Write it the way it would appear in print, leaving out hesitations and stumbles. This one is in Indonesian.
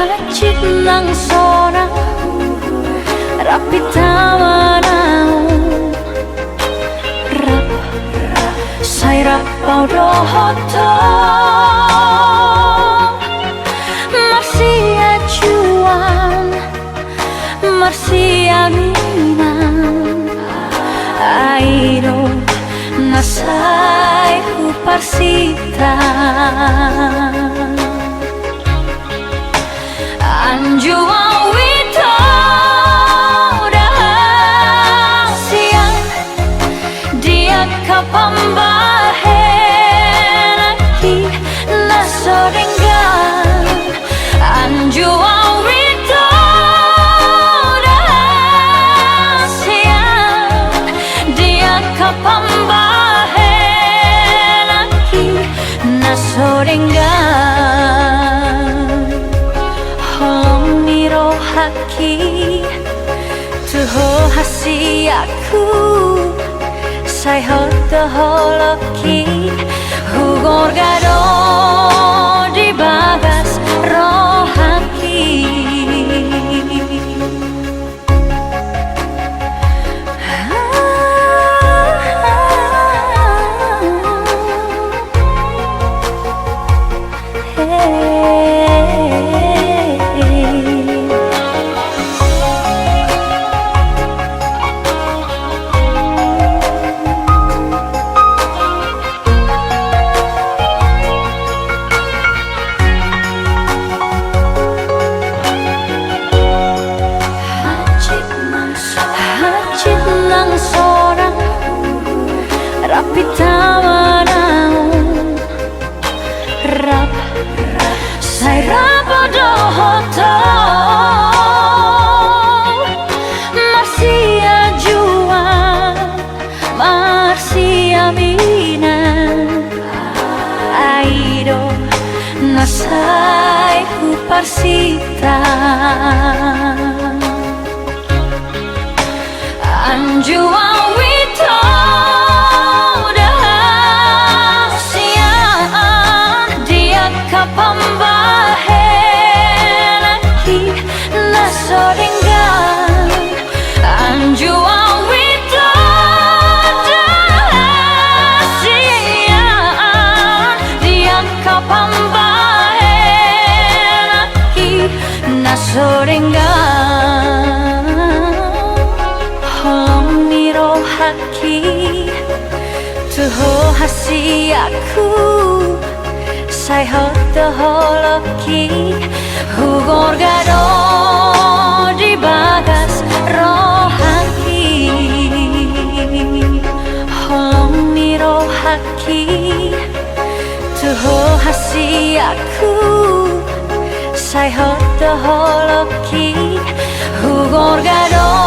hajit nang sorang rapi tamanau rap sai rap pau dohoto marsia juan marsia minang airo nasai huparsita anjua wito dah siang dia kapambahen aki nasorengan anjua wito dah siang dia kapambahen aki nasorengan haki tuho hasi aku sai hoto holoki hugor gado di bagas rohaki rapi tamanau rap sai rapa dohoto marsia juan marsia minang airo nasai huparsita anjua wito kapambahen aki nasorengan anjua wito dah siang dia kapambahen aki nasorengan holong niro haki tuho hasi aku sai hoto holoki hugor gado di bagas rohaki holong niro haki tuho hasi aku sai hoto holoki hugor gado